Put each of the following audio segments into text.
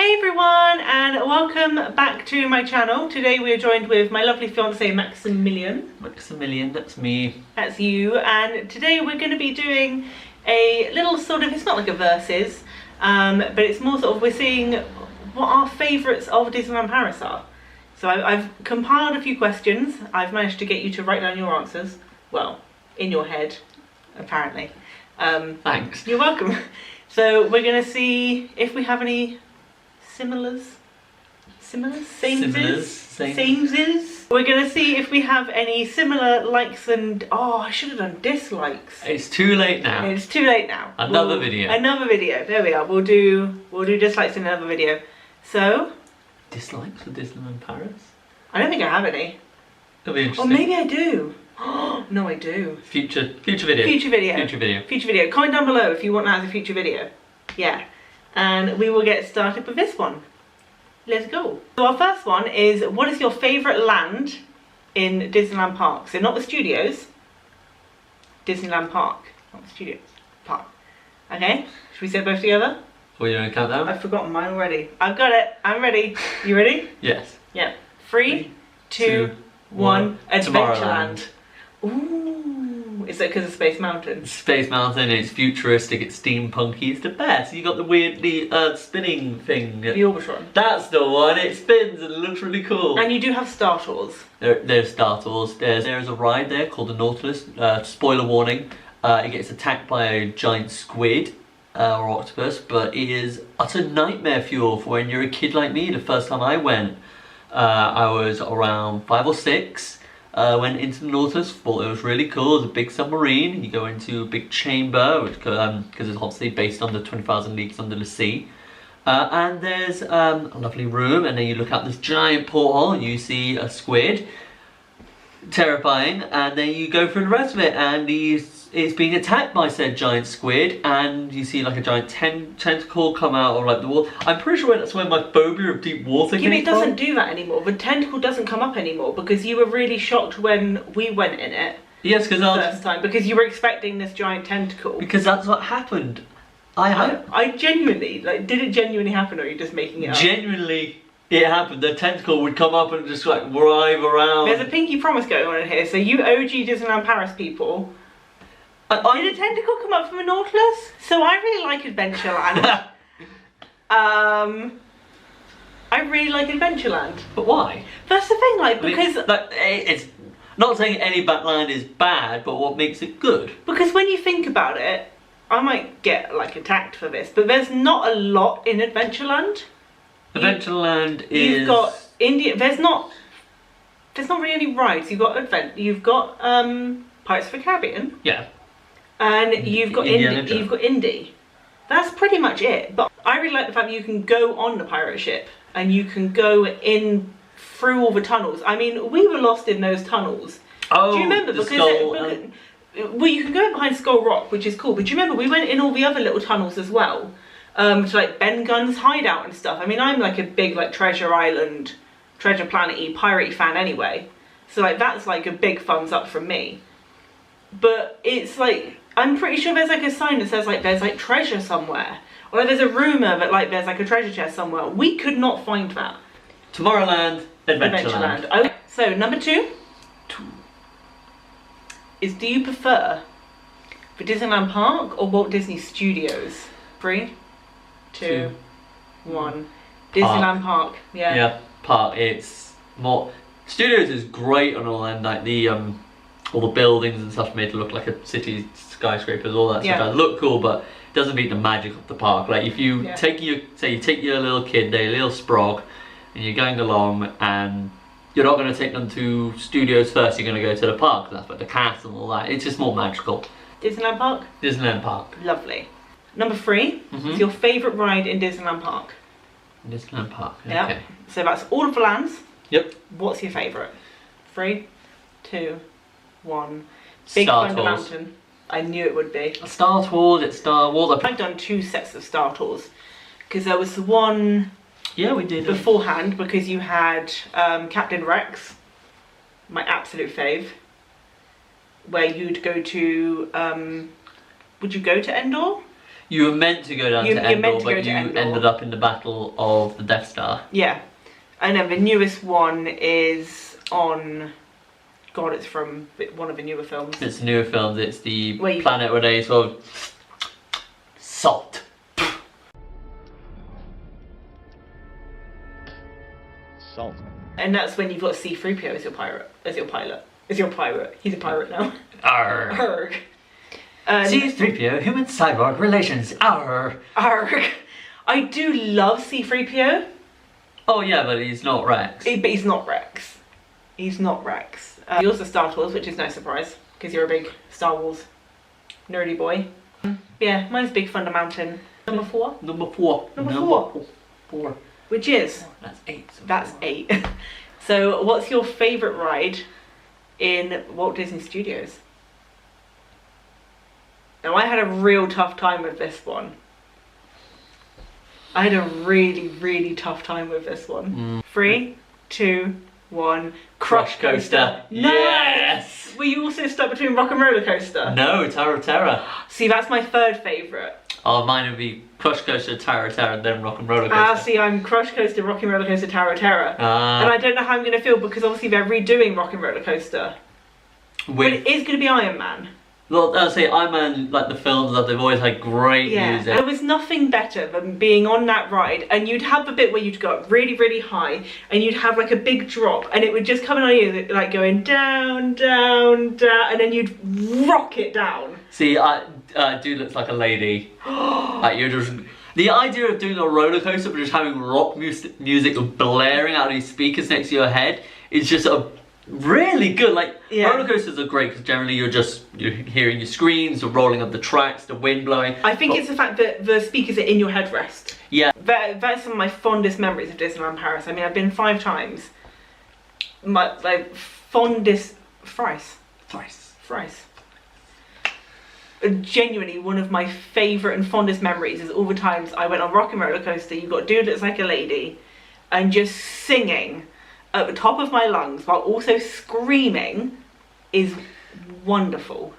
Hey everyone, and welcome back to my channel. Today we are joined with my lovely fiance Maximilian. Maximilian, that's me. That's you. And today we're going to be doing a little sort of, it's not like a versus, but it's more sort of, we're seeing what our favourites of Disneyland Paris are. So I've compiled a few questions. I've managed to get you to write down your answers. Well, in your head, apparently. Thanks. You're welcome. So we're going to see if we have any Samesies? We're going to see if we have any similar likes and... Oh, I should have done dislikes. It's too late now. It's too late now. Another video. There we are. We'll do dislikes in another video. So... Dislikes for Disneyland Paris? I don't think I have any. That'll be interesting. Or maybe I do. No, I do. Future video. Future video. Comment down below if you want that as a future video. Yeah. And we will get started with this one. Let's go. So our first one is, what is your favourite land in Disneyland Park? So not the studios, Disneyland Park, not the studios, park. Okay, should we say it both together? Or you want to count down? I've forgotten mine already. I've got it, I'm ready. You ready? Yes. Yeah. 3, 2, 1, Adventureland. Ooh. Is that because of Space Mountain? Space Mountain, it's futuristic, it's steampunky, it's the best. You got the weird spinning thing. The Orbitron. That's the one, it spins and it looks really cool. And you do have Star Tours. There's Star Tours. There's a ride there called the Nautilus. Spoiler warning, it gets attacked by a giant squid or octopus, but it is utter nightmare fuel for when you're a kid like me. The first time I went, I was around 5 or 6. Went into the Nautilus, thought it was really cool. It's a big submarine. You go into a big chamber, which because it's obviously based on the 20,000 Leagues Under the Sea. And there's a lovely room, and then you look out this giant porthole, and you see a squid. Terrifying. And then you go through the rest of it, and it's being attacked by said giant squid, and you see like a giant tentacle come out of like the wall. I'm pretty sure that's where my phobia of deep water came from. It doesn't do that anymore. The tentacle doesn't come up anymore because you were really shocked when we went in it. Yes, because first time, because you were expecting this giant tentacle. Because that's what happened. I genuinely, like, did it genuinely happen, or are you just making it up? Genuinely, it happened. The tentacle would come up and just like writhe around. There's a pinky promise going on in here. So you OG Disneyland Paris people. Did a tentacle come up from a Nautilus? So I really like Adventureland. I really like Adventureland. But why? That's the thing, like, because... it's not saying any land is bad, but what makes it good? Because when you think about it, I might get, like, attacked for this, but there's not a lot in Adventureland. Adventureland is... You've got India... There's not really any rides. You've got Pirates of the Caribbean. Yeah. And you've got Indy. That's pretty much it. But I really like the fact that you can go on the pirate ship and you can go in through all the tunnels. I mean, we were lost in those tunnels. Oh, do you remember? Well, you can go in behind Skull Rock, which is cool. But do you remember we went in all the other little tunnels as well, to like Ben Gunn's hideout and stuff. I mean, I'm like a big like Treasure Island, Treasure Planet-y, pirate fan anyway. So like that's like a big thumbs up from me. But it's like, I'm pretty sure there's like a sign that says like there's like treasure somewhere. Or like there's a rumour that like there's like a treasure chest somewhere. We could not find that. Tomorrowland, Adventureland. Okay, so number 2 is, do you prefer the Disneyland Park or Walt Disney Studios? 3, 2, 1. Disneyland Park. Yeah. Yeah, Park. It's more... Studios is great on all them, like the all the buildings and stuff made to look like a city, skyscrapers, all that stuff. That look cool, but it doesn't beat the magic of the park. Like if you take your little kid, their little sprog, and you're going along, and you're not going to take them to Studios first. You're going to go to the park. That's like the castle and all that. It's just more magical. Disneyland Park. Disneyland Park. Lovely. Number 3 is your favourite ride in Disneyland Park. Disneyland Park. Okay. Yeah. So that's all of the lands. Yep. What's your favourite? 3, 2, 1. Big Thunder Mountain. I knew it would be. Star Tours, it's Star Wars. I've done 2 sets of Star Tours. Because there was the one... Yeah, we did. Beforehand, because you had Captain Rex, my absolute fave. Where you'd go to... would you go to Endor? You were meant to go down to Endor, but you ended up in the Battle of the Death Star. Yeah. And then the newest one is on... God, it's from one of the newer films. It's newer films. It's the planet where they sort of... Salt. Salt. And that's when you've got C-3PO as your pilot. He's a pirate now. Arrgh. Arrgh. C-3PO, human cyborg relations. Arrgh. Arrgh. I do love C-3PO. Oh yeah, but he's not Rex. But he's not Rex. He's not Rex. He also Star Wars, which is no surprise, because you're a big Star Wars nerdy boy. Yeah, mine's Big Thunder Mountain. Number 4? Number 4. Number 4. Which is? That's 8. That's 8. So, what's your favourite ride in Walt Disney Studios? Now, I had a real tough time with this one. I had a really, really tough time with this one. 3, 2, 1. Crush Coaster. No! Yes! Were you also stuck between Rock and Roller Coaster? No, Tower of Terror. See, that's my third favourite. Oh, mine would be Crush Coaster, Tower of Terror, then Rock and Roller Coaster. See, I'm Crush Coaster, Rock and Roller Coaster, Tower of Terror. And I don't know how I'm going to feel because obviously they're redoing Rock and Roller Coaster. But it is going to be Iron Man. Well, I'll say Iron Man, like the films, they've always had great music. There was nothing better than being on that ride, and you'd have the bit where you'd go up really, really high, and you'd have like a big drop, and it would just come in on you, like going down, down, down, and then you'd rock it down. See, dude looks like a lady. Like you're just... The idea of doing a roller coaster but just having rock music blaring out of these speakers next to your head is just really good. Like roller coasters are great because generally you're hearing your screens, the rolling of the tracks, the wind blowing. I think it's the fact that the speakers are in your headrest. Yeah. That's some of my fondest memories of Disneyland Paris. I mean, I've been 5 times. My fondest thrice. Genuinely, one of my favourite and fondest memories is all the times I went on Rock and Roller Coaster. You've got Dude Looks Like a Lady, and just singing at the top of my lungs while also screaming is wonderful.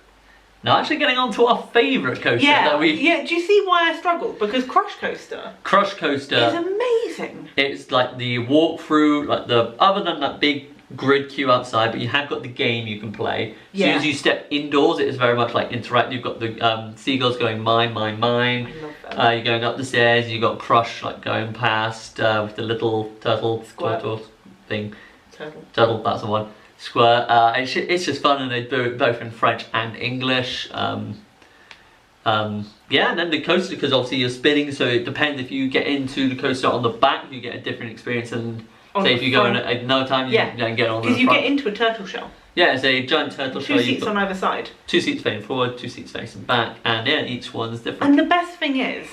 Now, actually getting on to our favourite coaster that we... Yeah, do you see why I struggled? Because Crush Coaster is amazing. It's like the walkthrough, like other than that big grid queue outside, but you have got the game you can play. As soon as you step indoors, it is very much like interactive. You've got the seagulls going mine, mine, mine. I love that. You're going up the stairs, you've got Crush like going past with the little turtle thing. Turtle, that's the one. Squirt. It's just fun, and they do it both in French and English. Yeah, and then the coaster, because obviously you're spinning, so it depends. If you get into the coaster on the back, you get a different experience than say if you go in at another time, you can get on the front. Because you get into a turtle shell. Yeah, it's a giant turtle shell. 2 seats on either side. 2 seats facing forward, 2 seats facing back, and yeah, each one's different. And the best thing is,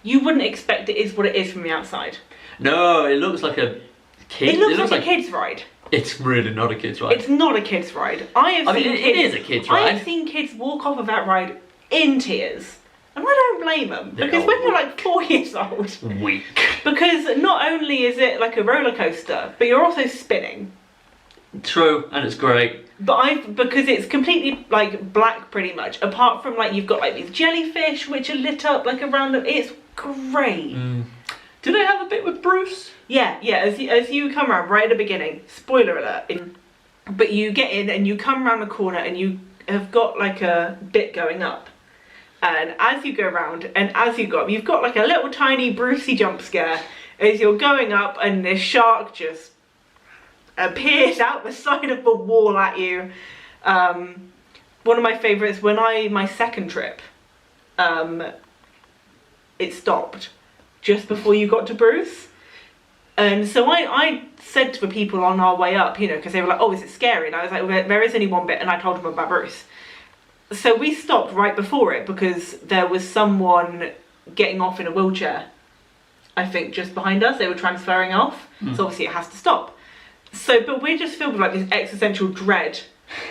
you wouldn't expect it is what it is from the outside. No, it looks like a kid. It looks like a kid's ride. It's really not a kid's ride. It's not a kid's ride. It is a kid's ride. I have seen kids walk off of that ride in tears. And I don't blame them. Because when you're like 4 years old... Weak. Because not only is it like a roller coaster, but you're also spinning. True, and it's great. But because it's completely like black pretty much. Apart from like you've got like these jellyfish which are lit up like around them. It's great. Do they have a bit with Bruce? Yeah. As you come around right at the beginning, spoiler alert. But you get in and you come around the corner and you have got like a bit going up. And as you go around and as you go up, you've got like a little tiny Brucey jump scare as you're going up, and this shark just appears out the side of the wall at you. One of my favourites, my second trip, it stopped just before you got to Bruce. And so I said to the people on our way up, because they were like, oh, is it scary? And I was like, well, there is only one bit, and I told them about Bruce. So we stopped right before it because there was someone getting off in a wheelchair, I think just behind us. They were transferring off, so obviously it has to stop. But we're just filled with like this existential dread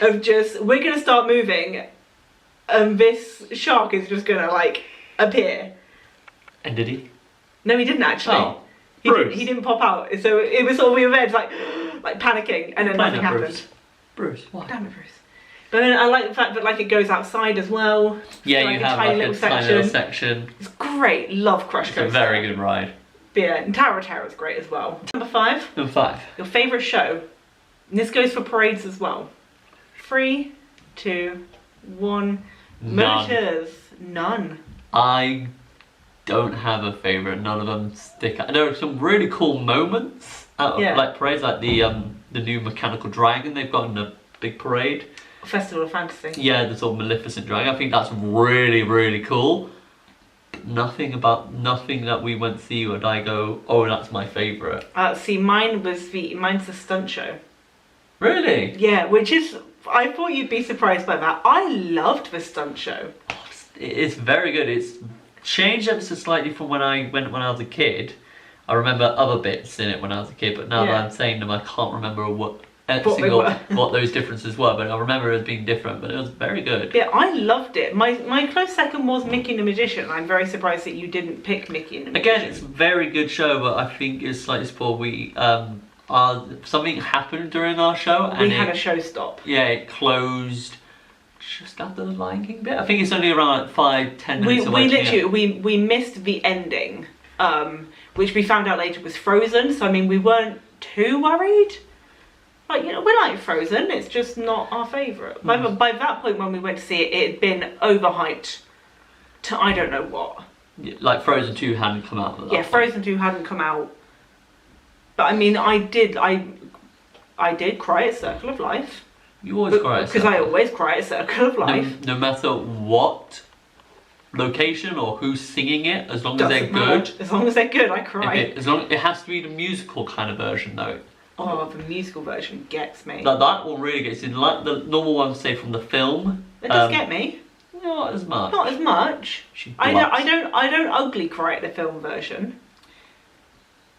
of just, we're going to start moving and this shark is just going to like appear. And did he? No, he didn't actually. Oh, he didn't pop out. So it was all we were there like panicking, and then nothing happened. Bruce, why? Damn it, Bruce. But then I like the fact that like it goes outside as well. Yeah, like you have like a tiny little section. It's great. Love Crush Coaster. It's a very good ride. But yeah, and Tower of Terror is great as well. Number 5. Number 5. Your favourite show. And this goes for parades as well. 3, 2, 1. Motors. None. I don't have a favourite. None of them stick out. There are some really cool moments out of like parades, like the new mechanical dragon they've got in the big parade. Festival of Fantasy. Yeah, the sort of Maleficent dragon. I think that's really, really cool. Nothing that we went to see would I go, oh, that's my favourite. See, mine's the stunt show. Really? Yeah, which is, I thought you'd be surprised by that. I loved the stunt show. It's very good. It's changed ever so slightly from when I went when I was a kid. I remember other bits in it when I was a kid, but now that I'm saying them, I can't remember what those differences were. But I remember it as being different. But it was very good. Yeah, I loved it. My close second was Mickey and the Magician. I'm very surprised that you didn't pick Mickey and the Magician. Again, it's a very good show, but I think it's slightly spoiled. We something happened during our show, and we had a show stop. Yeah, it closed just after the Lion King bit. I think it's only around like 5-10 minutes away. We missed the ending, which we found out later was Frozen. So I mean, we weren't too worried. Like, you know, we like Frozen. It's just not our favourite. By that point, when we went to see it, it had been overhyped to I don't know what. Yeah, like Frozen 2 hadn't come out. Yeah, Frozen 2 hadn't come out. But I mean, I did cry at Circle of Life. You always cry at Circle. Because I always cry at Circle of Life. No matter what location or who's singing it, as long as they're good. As long as they're good, I cry. It has to be the musical kind of version though. Oh, the musical version gets me. That one really gets in. Like the normal one, say from the film. It does get me. Not as much. Not as much. I don't ugly cry at the film version.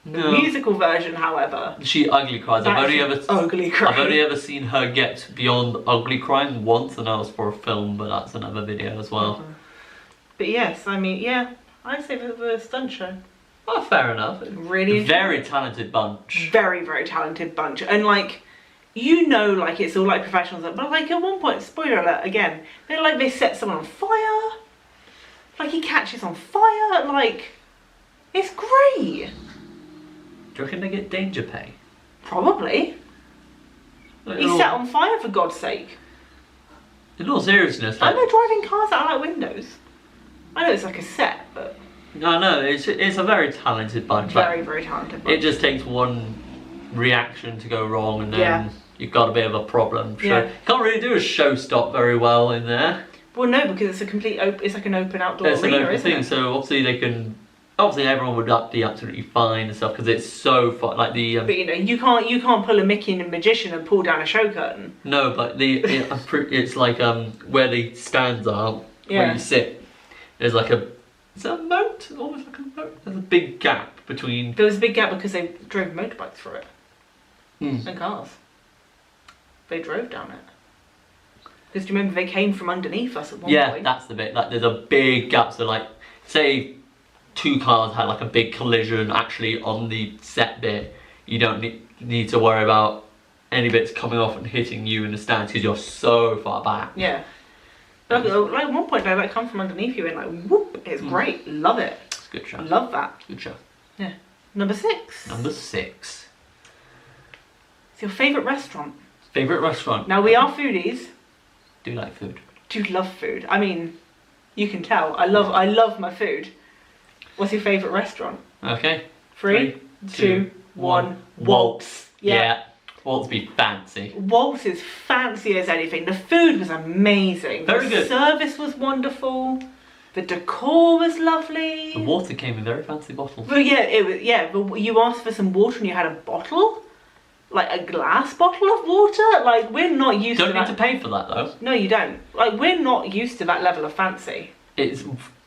The musical version, however, she ugly cries. I've only ever seen her get beyond ugly crying once, and that was for a film, but that's another video as well. But yes, I mean, yeah, I'd say the stunt show. Oh, fair enough. Really, very talented bunch. Very, very talented bunch, and like, you know, like it's all like professionals, but like at one point, spoiler alert again, they set someone on fire. Like he catches on fire. Like, it's great. Do you reckon they get danger pay? Probably. He's set on fire, for God's sake. In all seriousness, like, they're driving cars out of like windows. I know it's like a set, but no, it's a very talented bunch. Very, very talented bunch. It just takes one reaction to go wrong, and then you've got a bit of a problem. So can't really do a show stop very well in there. Well, no, because it's it's like an open outdoor arena, an open isn't thing, it? So obviously they can. Obviously, everyone would be absolutely fine and stuff because it's so fun. Like the. But you know, you can't pull a Mickey and a Magician and pull down a show curtain. No, but it's like where the stands are, where you sit. There's like is that a moat? Almost like a moat. There's a big gap between. There was a big gap because they drove motorbikes through it and cars. They drove down it. Because do you remember they came from underneath us at one point? Yeah, that's the bit. Like there's a big gap. So like, say. 2 cars had like a big collision actually on the set bit. You don't need to worry about any bits coming off and hitting you in the stands because you're so far back. Yeah. Like at one point they like come from underneath you and like whoop, it's great. Love it. It's a good show. Love that. Good show. Yeah. Number 6. Number 6. It's your favourite restaurant. Favourite restaurant. Now we are foodies. Do like food. Do love food. I mean, you can tell. I love my food. What's your favourite restaurant? Okay. 3, 2, 1. Walt's. Yeah. Walt's be fancy. Walt's is fancy as anything. The food was amazing. Very good. The service was wonderful. The decor was lovely. The water came in very fancy bottles. Well, yeah, it was. Yeah, but you asked for some water and you had a bottle, like a glass bottle of water. Like we're not used to that. Don't need to pay for that though. No, you don't. Like we're not used to that level of fancy. It's.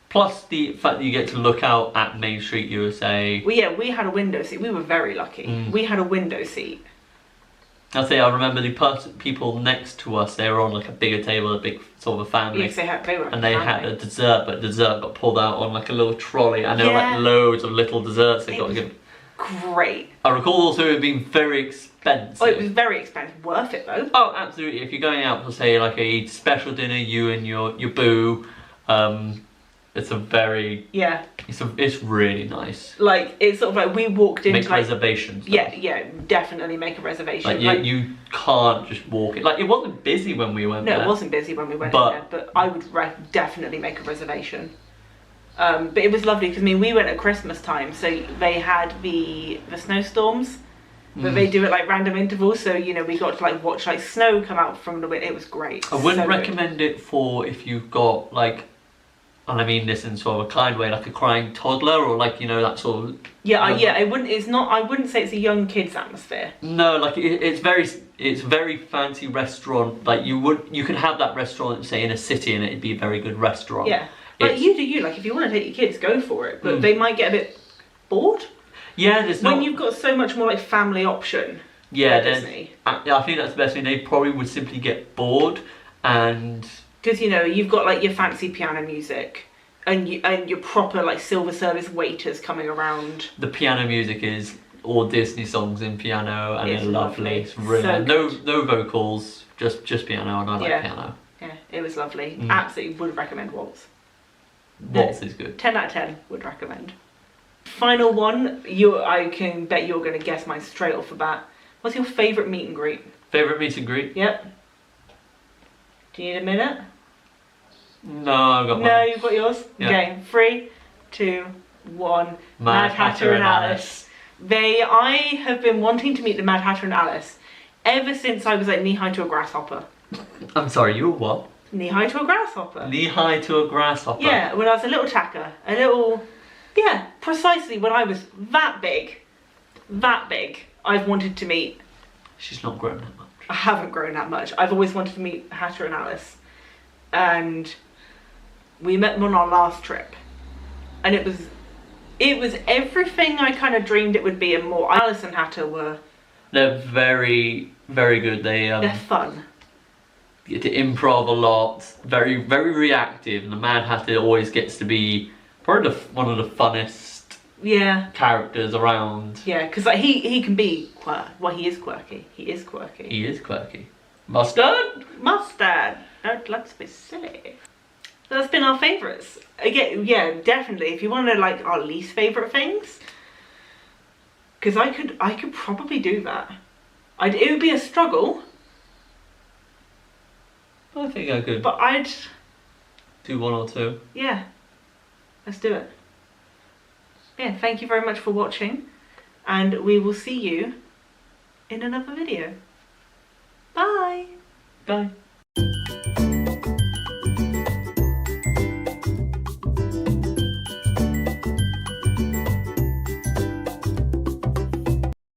Plus the fact that you get to look out at Main Street USA. Well, yeah, we had a window seat. We were very lucky. We had a window seat. I'll say I remember the people next to us. They were on like a bigger table, a big sort of a family. Yes, they were. And they had a dessert, but dessert got pulled out on like a little trolley, and there were like loads of little desserts they got to give. great. I recall also it being very expensive. Oh, it was very expensive. Worth it though. Oh, absolutely. If you're going out for, say, like a special dinner, you and your boo, it's a very... Yeah. It's really nice. Like, it's sort of like we walked into... Make reservations. Yeah, definitely make a reservation. Like, you can't just walk in. Like, it wasn't busy when we went there. No, it wasn't busy when we went in there, but I would definitely make a reservation. But it was lovely because, I mean, we went at Christmas time, so they had the snowstorms, but they do it like random intervals, so, you know, we got to like watch like snow come out from the wind. It was great. I wouldn't recommend it for if you've got like, and I mean this in sort of a kind way, like a crying toddler or like, you know, that sort of... Yeah, I wouldn't. It's not. I wouldn't say it's a young kids atmosphere. No, like it's very fancy restaurant. Like you could have that restaurant, say, in a city, and it'd be a very good restaurant. Yeah, like you do you. Like if you want to take your kids, go for it. But they might get a bit bored. Yeah, there's not... When you've got so much more like family option. Yeah, Disney. I think that's the best thing. They probably would simply get bored, and because, you know, you've got like your fancy piano music. And your proper like silver service waiters coming around. The piano music is all Disney songs in piano, and it's lovely. It's really so no vocals, just piano, and I like piano. Yeah, it was lovely. Absolutely would recommend Walt's. Walt's is good. 10 out of 10 would recommend. Final one, I can bet you're going to guess mine straight off the bat. What's your favourite meet and greet? Favourite meet and greet? Yep. Do you need a minute? No, I've got mine. No, you've got yours? Yeah. Okay, 3, 2, 1. Mad Hatter and Alice. I have been wanting to meet the Mad Hatter and Alice ever since I was like knee-high to a grasshopper. I'm sorry, you were what? Knee-high to a grasshopper. Knee-high to a grasshopper? Yeah, when I was a little tacker. Yeah, precisely when I was that big, I've wanted to meet... She's not grown that much. I haven't grown that much. I've always wanted to meet Hatter and Alice. And... we met them on our last trip, and it was everything I kind of dreamed it would be and more. Alice and Hatter were... They're very, very good. They're fun. You get to improv a lot, very, very reactive, and the Mad Hatter always gets to be probably one of the funnest characters around. Yeah, because like, he can be he is quirky. He is quirky. He is quirky. Mustard? Mustard! Let's be silly. That's been our favourites. Again, yeah, definitely. If you want to know like our least favourite things, because I could probably do that. It would be a struggle. I think I could. But I'd do one or two. Yeah, let's do it. Yeah, thank you very much for watching, and we will see you in another video. Bye. Bye.